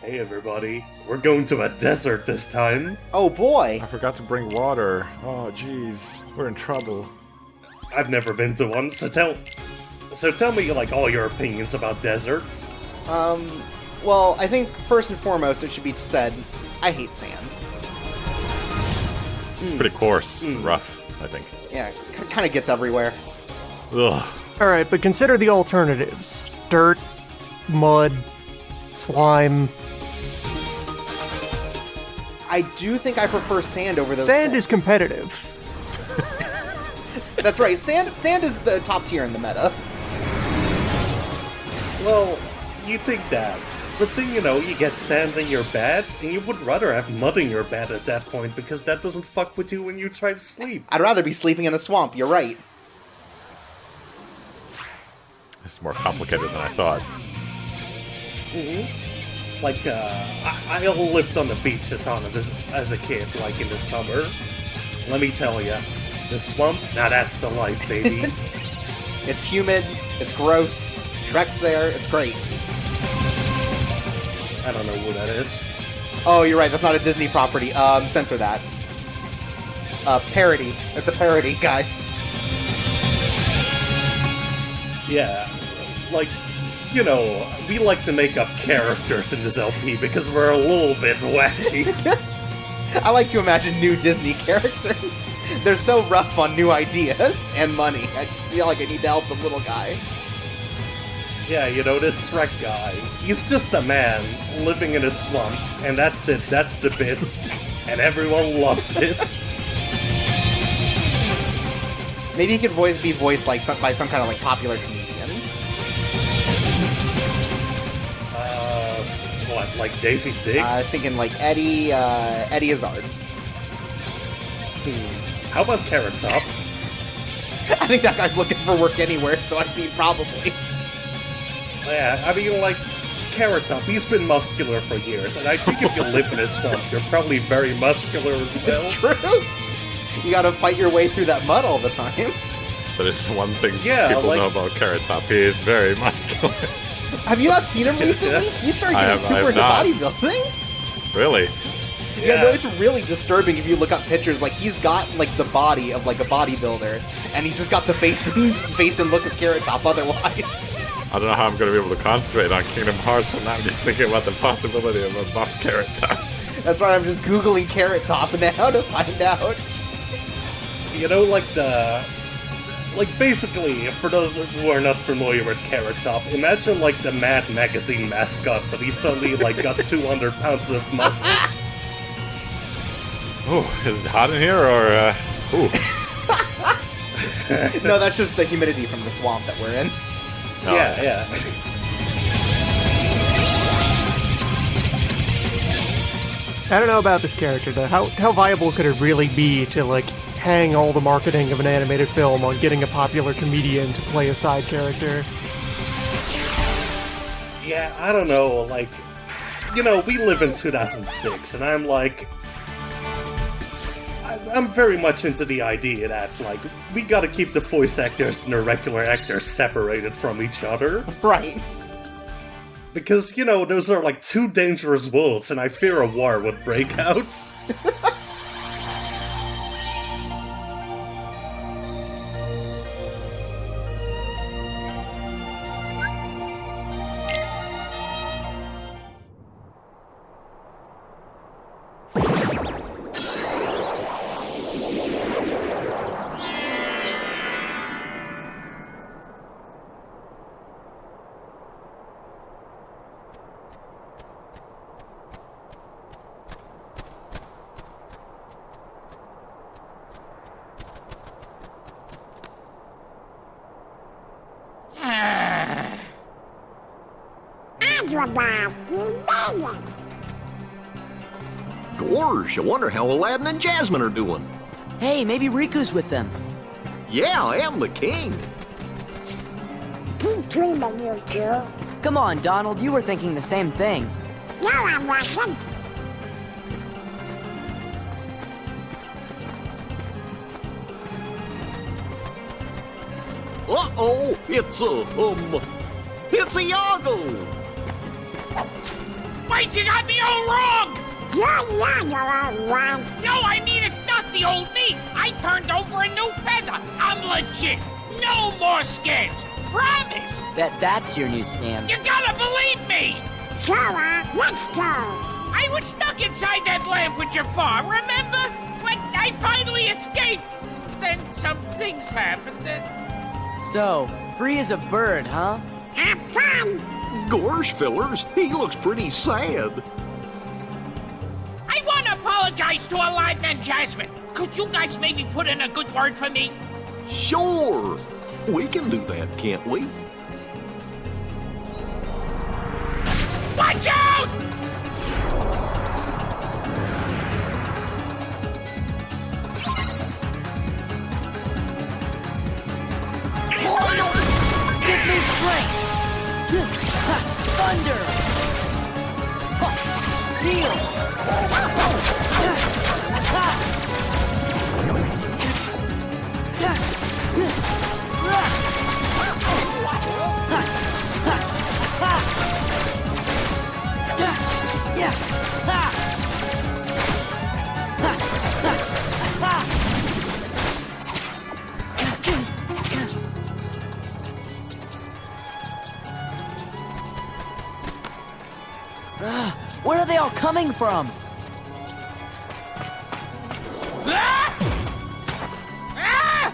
Hey everybody, we're going to a desert this time. Oh boy! I forgot to bring water. Oh jeez, we're in trouble. I've never been to one, so tell me like all your opinions about deserts. Well, I think first and foremost it should be said, I hate sand. It's pretty coarse, rough, I think. Yeah, kind of gets everywhere. Ugh. Alright, but consider the alternatives. Dirt, mud, slime. I do think I prefer sand over those Sand things. is competitive. That's right, sand is the top tier in the meta. Well, you think that, but then you get sand in your bed, and you would rather have mud in your bed at that point, because that doesn't fuck with you when you try to sleep. I'd rather be sleeping in a swamp, you're right. It's more complicated than I thought. Like, I lived on the beach a ton as a kid, like in the summer. Let me tell you, the swamp, now that's the life, baby. It's humid, it's gross, Shrek's there, it's great. I don't know who that is. Oh, you're right, that's not a Disney property. Censor that. Parody. It's a parody, guys. Yeah, like, we like to make up characters in this LP because we're a little bit wacky. I like to imagine new Disney characters. They're so rough on new ideas and money. I just feel like I need to help the little guy. Yeah, this Shrek guy. He's just a man living in a swamp, and that's it. That's the bit, and everyone loves it. Maybe he could be voiced like by some kind of like popular comedian. What, like Davy Diggs? Thinking like Eddie Izzard. How about Carrot Top? I think that guy's looking for work anywhere, so I mean probably. Yeah, I mean, like, Carrot Top, he's been muscular for years, and I think if you live in a swamp, you're probably very muscular as well. It's true. You gotta fight your way through that mud all the time. But it's one thing like- people know about Carrot Top. He is very muscular. Have you not seen him recently? He started getting super into bodybuilding. Really? Yeah, no, it's really disturbing if you look up pictures. Like, he's got, like, the body of, like, a bodybuilder, and he's just got the face and look of Carrot Top otherwise. I don't know how I'm going to be able to concentrate on Kingdom Hearts when I'm just thinking about the possibility of a buff Carrot Top. That's right, I'm just Googling Carrot Top now to find out. Like, basically, for those who are not familiar with Carrot Top, imagine, like, the Mad Magazine mascot, but he suddenly, like, got 200 pounds of muscle. Oh, is it hot in here, or, ooh. No, that's just the humidity from the swamp that we're in. Oh. Yeah. I don't know about this character, though. How viable could it really be to, like, hang all the marketing of an animated film on getting a popular comedian to play a side character? Yeah, I don't know, like, we live in 2006, and I'm like, I'm very much into the idea that, like, we gotta keep the voice actors and the regular actors separated from each other. Right. Because, those are, like, two dangerous worlds, and I fear a war would break out. Agrabah, we made it! Gorge, I wonder how Aladdin and Jasmine are doing. Hey, maybe Riku's with them. Yeah, I am the king. Keep dreaming, you two. Come on, Donald, you were thinking the same thing. No, I wasn't. Uh-oh, it's a Iago! Wait, you got me all wrong! You're not the old one. No, I mean it's not the old me. I turned over a new feather. I'm legit. No more scams. Promise. That's your new scam. You gotta believe me. Sora, let's go. I was stuck inside that lamp with Jafar, remember? When I finally escaped. Then some things happened that... So, free as a bird, huh? Have fun. Gorsh fillers, he looks pretty sad. I want to apologize to Aladdin and Jasmine. Could you guys maybe put in a good word for me? Sure. We can do that, can't we? Watch out! Give me strength! Thunder! Kneel! Where are they all coming from? Ah! Ah!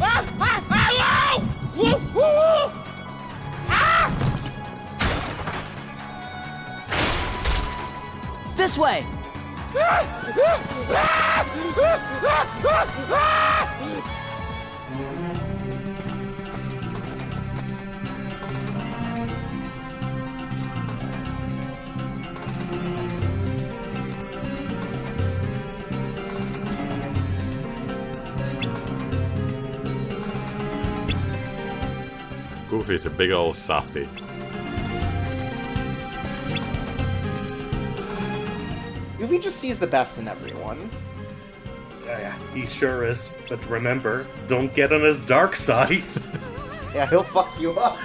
Ah! Ah! Hello! Woo! Woo! Ah! This way! Goofy's a big old softy. Goofy just sees the best in everyone. Yeah, he sure is. But remember, don't get on his dark side. Yeah, he'll fuck you up.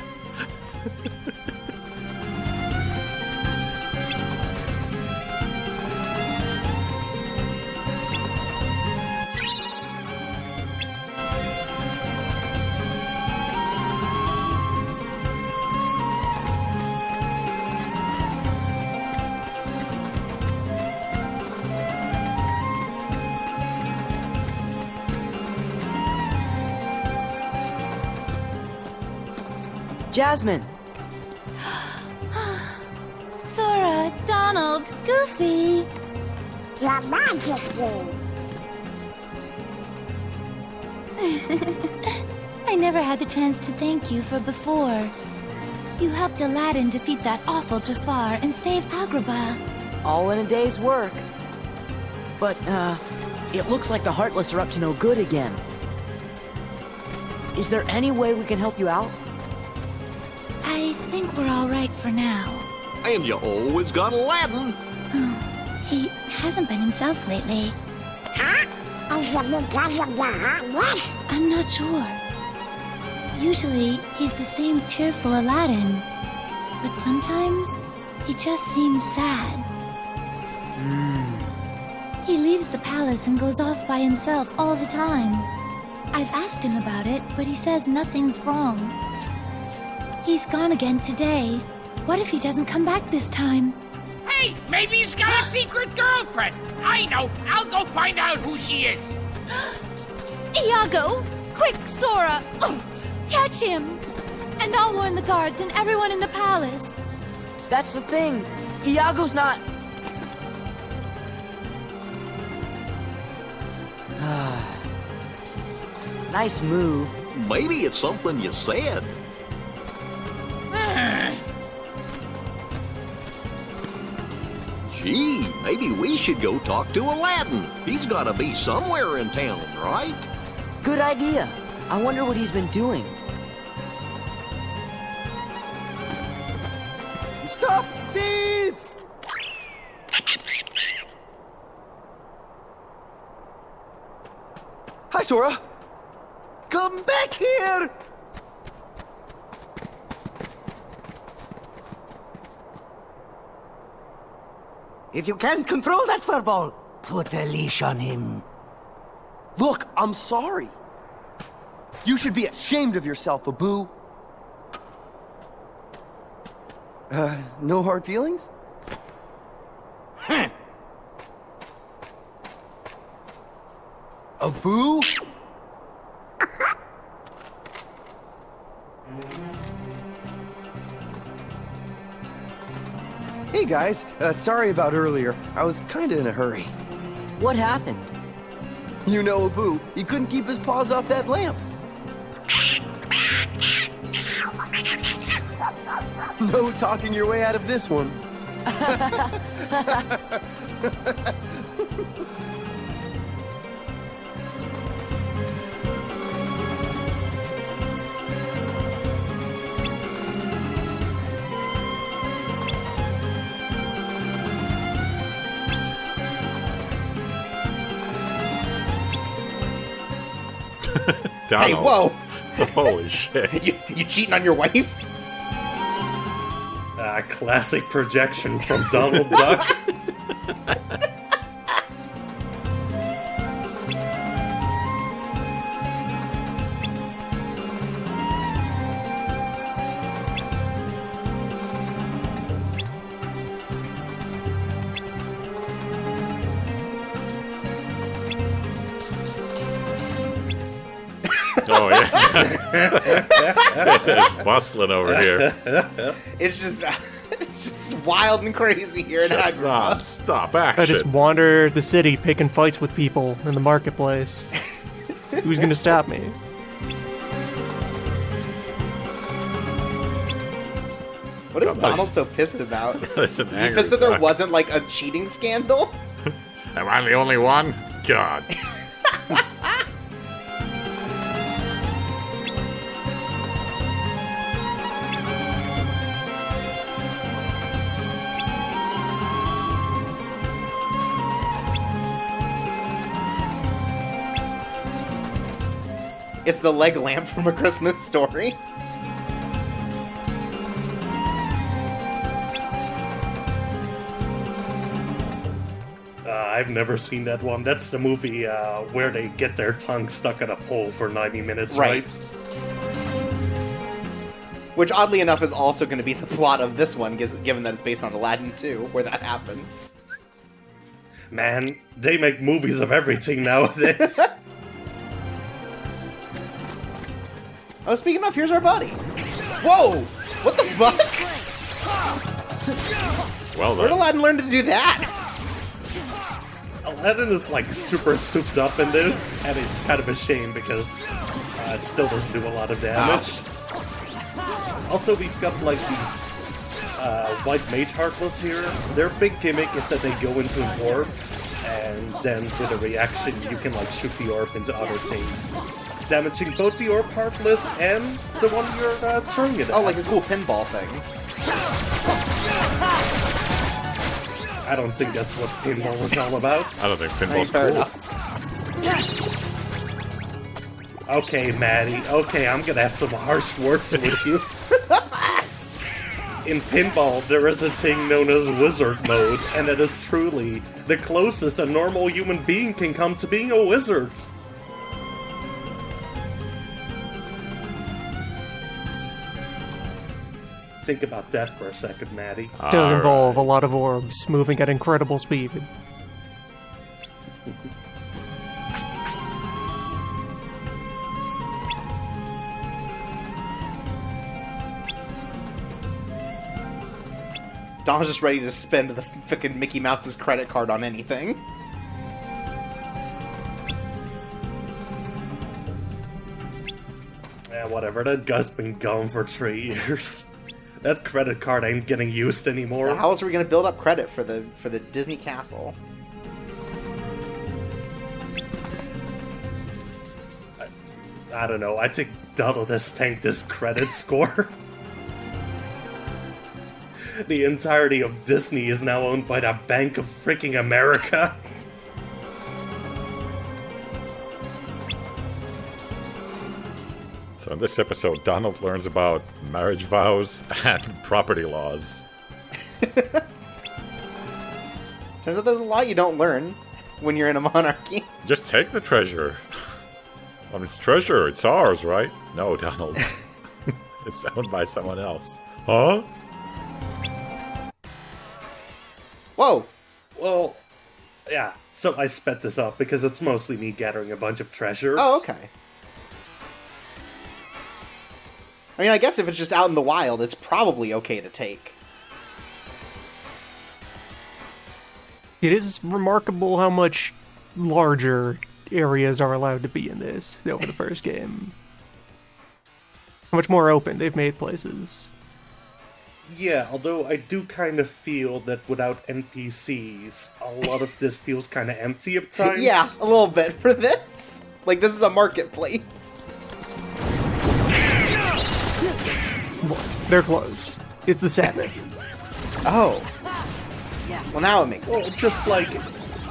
Jasmine! Sora, Donald, Goofy. Your Majesty. I never had the chance to thank you for before. You helped Aladdin defeat that awful Jafar and save Agrabah. All in a day's work. But, it looks like the Heartless are up to no good again. Is there any way we can help you out? I think we're all right for now. And you always got Aladdin. He hasn't been himself lately. Huh? Is it because of the hotness? I'm not sure. Usually, he's the same cheerful Aladdin. But sometimes, he just seems sad. He leaves the palace and goes off by himself all the time. I've asked him about it, but he says nothing's wrong. He's gone again today. What if he doesn't come back this time? Hey, maybe he's got a secret girlfriend. I know. I'll go find out who she is. Iago! Quick, Sora! Oh, catch him! And I'll warn the guards and everyone in the palace. That's the thing. Iago's not... Nice move. Maybe it's something you said. Gee, maybe we should go talk to Aladdin. He's gotta be somewhere in town, right? Good idea. I wonder what he's been doing. Stop thief! Hi, Sora. Come back here! If you can't control that furball, put a leash on him. Look, I'm sorry. You should be ashamed of yourself, Abu. No hard feelings? Abu? Hey guys, sorry about earlier. I was kinda in a hurry. What happened? You know Abu, he couldn't keep his paws off that lamp. No talking your way out of this one. Hey, whoa! Holy shit. You cheating on your wife? Classic projection from Donald Duck. Oh, yeah. It's bustling over here. It's just wild and crazy here in Agrabah. Stop action. I just wander the city picking fights with people in the marketplace. Who's gonna stop me? What is Donald so pissed about? That's an Is he angry pissed that there duck. wasn't like a cheating scandal? Am I the only one? God. It's the leg lamp from A Christmas Story. I've never seen that one. That's the movie where they get their tongue stuck in a pole for 90 minutes, right? Which, oddly enough, is also going to be the plot of this one, given that it's based on Aladdin 2, where that happens. Man, they make movies of everything nowadays. Oh, speaking of, here's our buddy. Whoa! What the fuck? Well Where'd done. Aladdin learn to do that? Aladdin is like super souped up in this, and it's kind of a shame because it still doesn't do a lot of damage. Also, we've got like these white mage heartless here. Their big gimmick is that they go into an orb, and then with a reaction you can like shoot the orb into other things, damaging both the orb heartless and the one you're throwing it at. Oh, like a cool pinball thing. I don't think that's what pinball was all about. I don't think pinball's Fair cool. enough. Okay, Maddie. Okay, I'm gonna have some harsh words with you. In pinball, there is a thing known as wizard mode, and it is truly the closest a normal human being can come to being a wizard. Think about that for a second, Maddie. It does involve a lot of orbs moving at incredible speed. Don's just ready to spend the fucking Mickey Mouse's credit card on anything. Yeah, whatever. That guy's been gone for 3 years. That credit card ain't getting used anymore. How else are we going to build up credit for the Disney castle? I don't know. I think Donald has tanked this credit score. The entirety of Disney is now owned by the Bank of freaking America. So in this episode, Donald learns about marriage vows and property laws. Turns out there's a lot you don't learn when you're in a monarchy. Just take the treasure. I mean, it's treasure. It's ours, right? No, Donald. It's owned by someone else. Huh? Whoa. Well, yeah. So I sped this up because it's mostly me gathering a bunch of treasures. Oh, okay. I mean, I guess if it's just out in the wild, it's probably okay to take. It is remarkable how much larger areas are allowed to be in this over the first game. How much more open they've made places. Yeah, although I do kind of feel that without NPCs, a lot of this feels kind of empty at times. Yeah, a little bit for this. Like, this is a marketplace. They're closed. It's the Sabbath. Oh. Well, now it makes sense. Well, just like,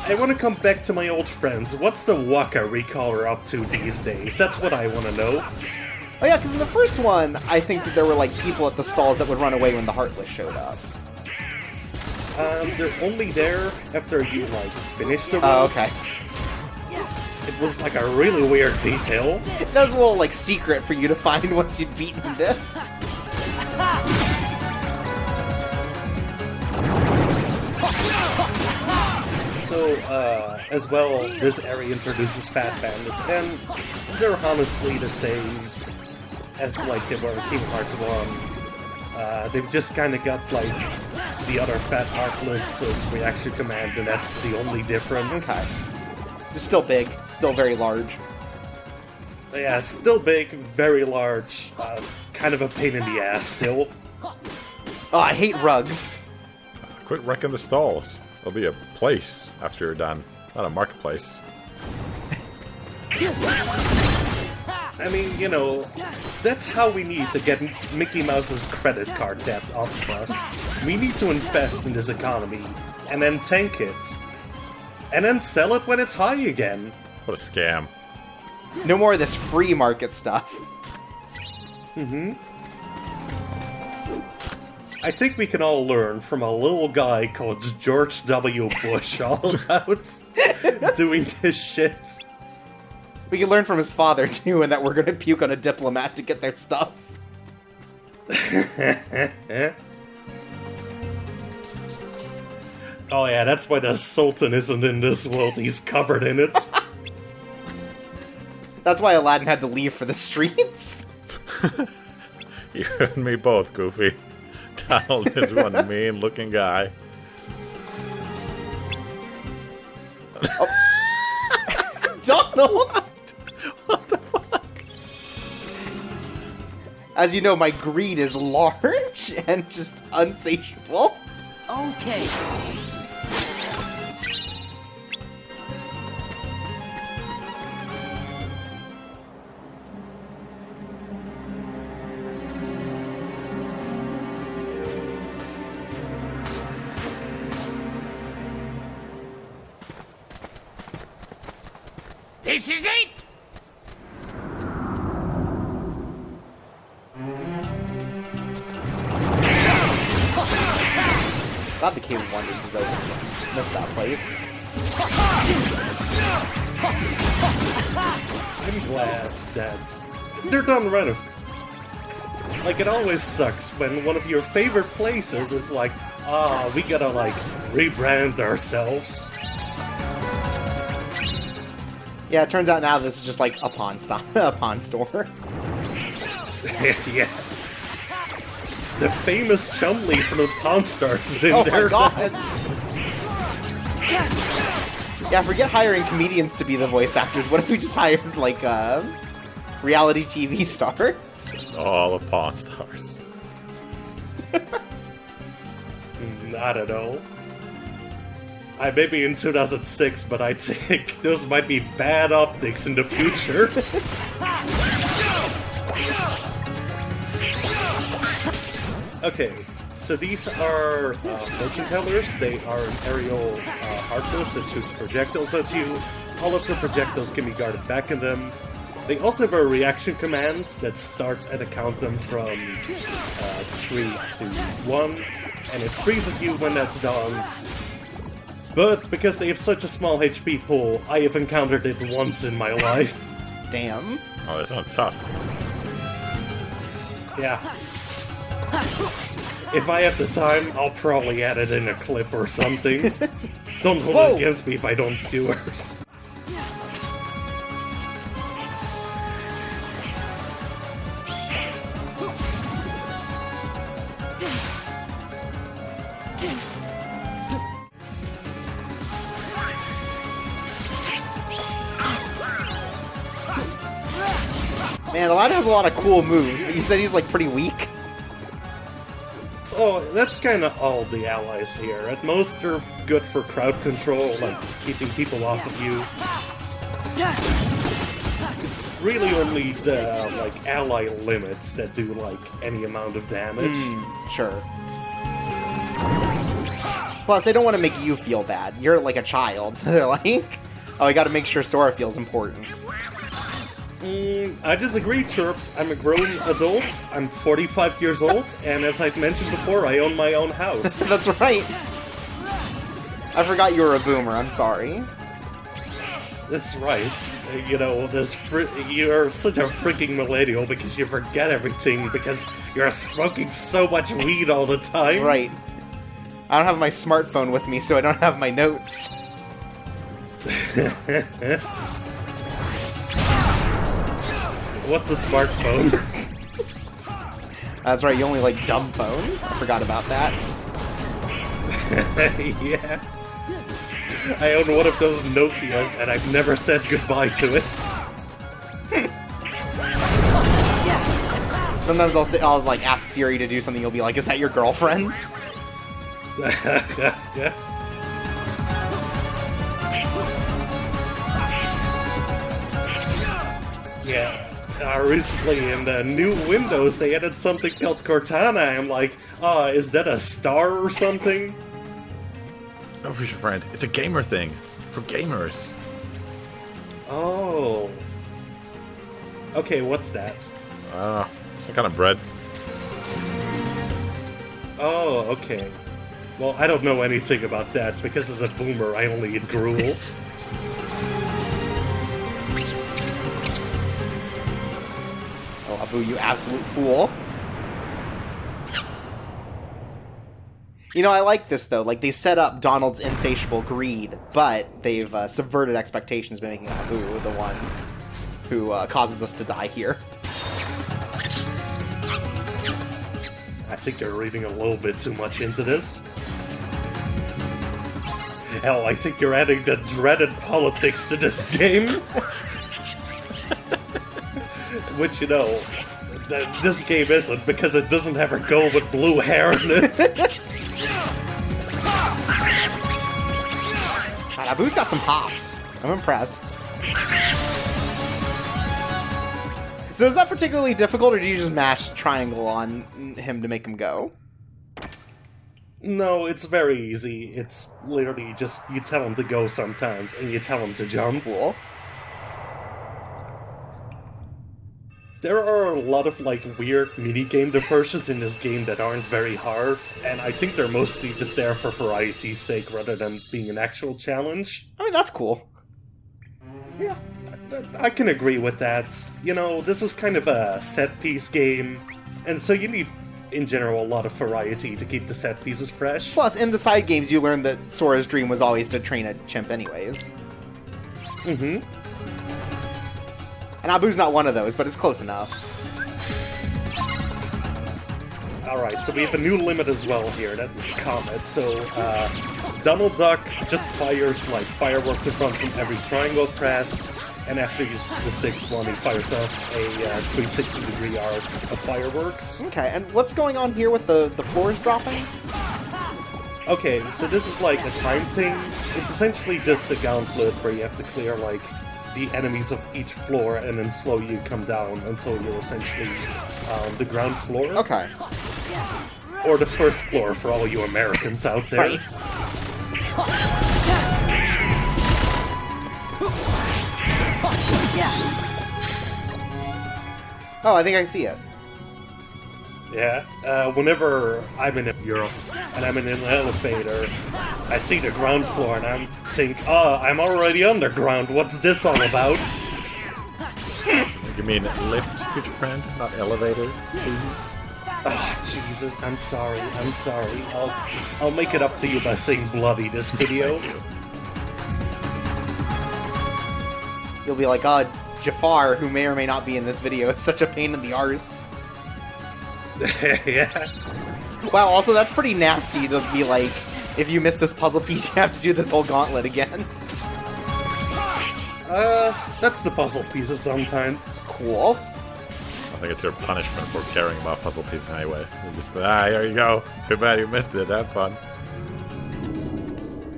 I want to come back to my old friends. What's the Waka Recaller up to these days? That's what I want to know. Oh yeah, because in the first one, I think that there were like people at the stalls that would run away when the Heartless showed up. They're only there after you, like, finish the Oh, route. okay. It was, like, a really weird detail. That was a little, like, secret for you to find once you'd beaten this. So, as well, this area introduces Fat Bandits, and they're honestly the same as, like, they were in Kingdom Hearts 1. They've just kind of got, like, the other Fat Heartless as reaction command, and that's the only difference. Okay. It's still big. Still very large. Yeah, still big, very large, kind of a pain in the ass still. Oh, I hate rugs. Quit wrecking the stalls. There'll be a place after you're done, not a marketplace. I mean, you know, that's how we need to get Mickey Mouse's credit card debt off us. We need to invest in this economy, and then tank it. And then sell it when it's high again. What a scam. No more of this free market stuff. Mm-hmm. I think we can all learn from a little guy called George W. Bush all about doing this shit. We can learn from his father, too, and that we're gonna puke on a diplomat to get their stuff. Oh yeah, that's why the Sultan isn't in this world, he's covered in it. That's why Aladdin had to leave for the streets. You and me both, Goofy. Donald is one mean-looking guy. Oh. Donald! What the fuck? As you know, my greed is large and just unsatiable. Okay. This is it! Glad the Cave of Wonders is open. Missed that place. I'm glad that they're done right of. Like, it always sucks when one of your favorite places is like, we gotta, like, rebrand ourselves. Yeah, it turns out now this is just like a pawn a pawn store. Yeah. The famous Chumley from the Pawn Stars is in there. Oh my god! Yeah, forget hiring comedians to be the voice actors. What if we just hired, like, reality TV stars? Just all of Pawn Stars. I don't know. I may be in 2006, but I think those might be bad optics in the future. Okay, so these are fortune tellers. They are an aerial Heartless that shoots projectiles at you. All of the projectiles can be guarded back in them. They also have a reaction command that starts at a countdown from 3 to 1, and it freezes you when that's done. But because they have such a small HP pool, I have encountered it once in my life. Damn. Oh, that's not tough. Yeah. If I have the time, I'll probably add it in a clip or something. Don't hold it against me if I don't, viewers. Man, the lad has a lot of cool moves, but you said he's like pretty weak. Oh, that's kind of all the allies here. At most, they're good for crowd control, like keeping people off of you. It's really only the like ally limits that do like any amount of damage. Sure. Plus, they don't want to make you feel bad. You're like a child, so they're like, oh, I gotta make sure Sora feels important. I disagree, Chirps. I'm a grown adult, I'm 45 years old, and as I've mentioned before, I own my own house. That's right. I forgot you were a boomer, I'm sorry. That's right. You know, you're such a freaking millennial because you forget everything because you're smoking so much weed all the time. That's right. I don't have my smartphone with me, so I don't have my notes. What's a smartphone? That's right, you only like dumb phones. I forgot about that. Yeah. I own one of those Nokias, and I've never said goodbye to it. Sometimes I'll like ask Siri to do something. You'll be like, "Is that your girlfriend?" Yeah. Yeah. Recently in the new Windows, they added something called Cortana. I'm like, is that a star or something? No, Future Friend. It's a gamer thing. For gamers. Oh. Okay, what's that? Some kind of bread. Oh, okay. Well, I don't know anything about that, because as a boomer, I only eat gruel. Oh, Abu, you absolute fool. You know, I like this, though. Like, they set up Donald's insatiable greed, but they've subverted expectations by making Abu the one who causes us to die here. I think you're reading a little bit too much into this. Hell, I think you're adding the dreaded politics to this game. Which, you know, this game isn't, because it doesn't have a girl with blue hair in it. God, Abu's got some pops. I'm impressed. So is that particularly difficult, or do you just mash triangle on him to make him go? No, it's very easy. It's literally just, you tell him to go sometimes, and you tell him to jump. Cool. There are a lot of, like, weird minigame diversions in this game that aren't very hard, and I think they're mostly just there for variety's sake rather than being an actual challenge. I mean, that's cool. Yeah, I can agree with that. You know, this is kind of a set-piece game, and so you need, in general, a lot of variety to keep the set pieces fresh. Plus, in the side games, you learned that Sora's dream was always to train a chimp anyways. Mm-hmm. And Abu's not one of those, but it's close enough. Alright, so we have a new limit as well here, that Comet. So, Donald Duck just fires, like, fireworks in front from every triangle press, and after you use the sixth one, he fires off a 360-degree arc of fireworks. Okay, and what's going on here with the floors dropping? Okay, so this is like a time thing. It's essentially just the gauntlet where you have to clear, like, the enemies of each floor and then slowly come down until you're essentially on the ground floor. Okay. Or the first floor for all you Americans out there. Right. Oh, I think I see it. Yeah, whenever I'm in Europe and I'm in an elevator, I see the ground floor and I think, I'm already underground, what's this all about? You mean lift, future friend, not elevator, please? Oh, Jesus, I'm sorry. I'll make it up to you by saying bloody this video. You'll be like, Jafar, who may or may not be in this video, is such a pain in the arse. Yeah. Wow, also that's pretty nasty to be like, if you miss this puzzle piece, you have to do this whole gauntlet again. That's the puzzle pieces sometimes. Cool. I think it's your punishment for caring about puzzle pieces anyway. You're just, here you go. Too bad you missed it. Have fun.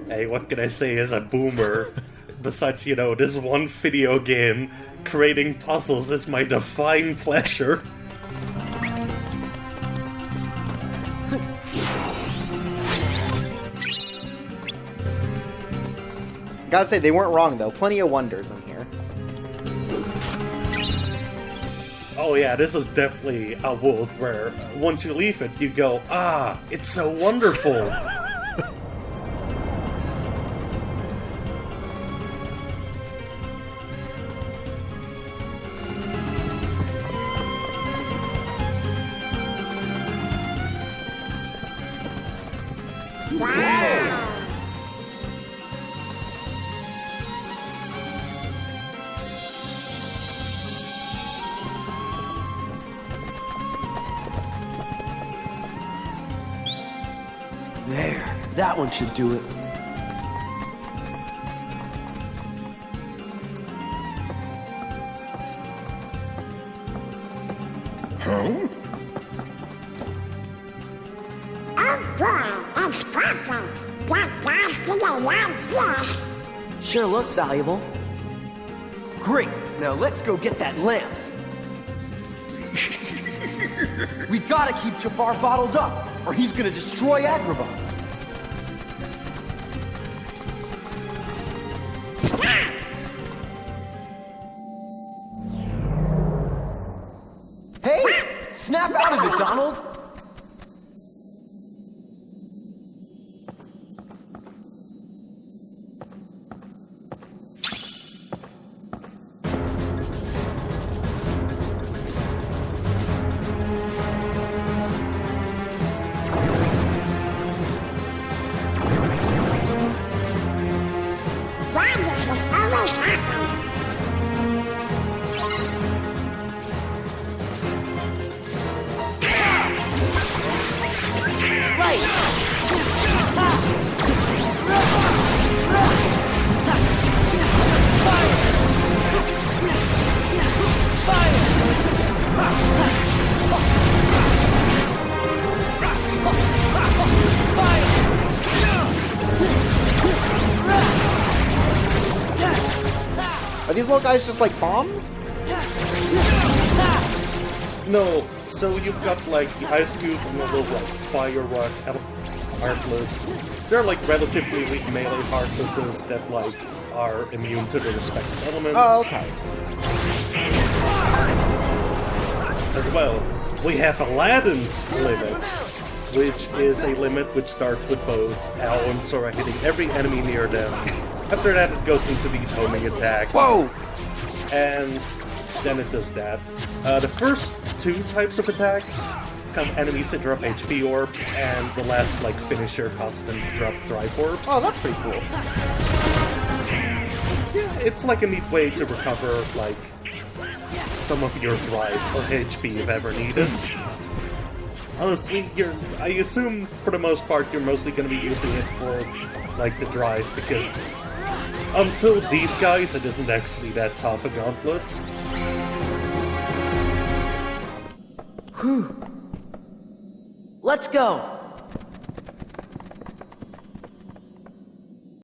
Hey, what can I say as a boomer? Besides, this one video game, creating puzzles is my divine pleasure. Gotta say, they weren't wrong though. Plenty of wonders in here. Oh yeah, this is definitely a world where once you leave it, you go, it's so wonderful. There, that one should do it. Oh boy, it's perfect. That guy's gonna love this. Sure looks valuable. Great, now let's go get that lamp. We gotta keep Jafar bottled up, or he's gonna destroy Agrabah. Stop! Hey! Snap out of it, Donald! Why does this always happen? Are these little guys just like bombs? No, so you've got like the Ice Cube and the little like Fire Rock Heartless. They're like relatively weak melee Heartlesses that like are immune to the respective elements. Oh, okay. As well, we have Aladdin's limit, which is a limit which starts with both Al and Sora hitting every enemy near them. After that, it goes into these homing attacks. Whoa! And then it does that. The first two types of attacks cause enemies to drop HP orbs, and the last, like, finisher causes them to drop drive orbs. Oh, that's pretty cool. Yeah, it's like a neat way to recover, like, some of your drive or HP if ever needed. Honestly, I assume for the most part you're mostly going to be using it for, like, the drive, because until these guys, it isn't actually that tough a gauntlet. Whew. Let's go!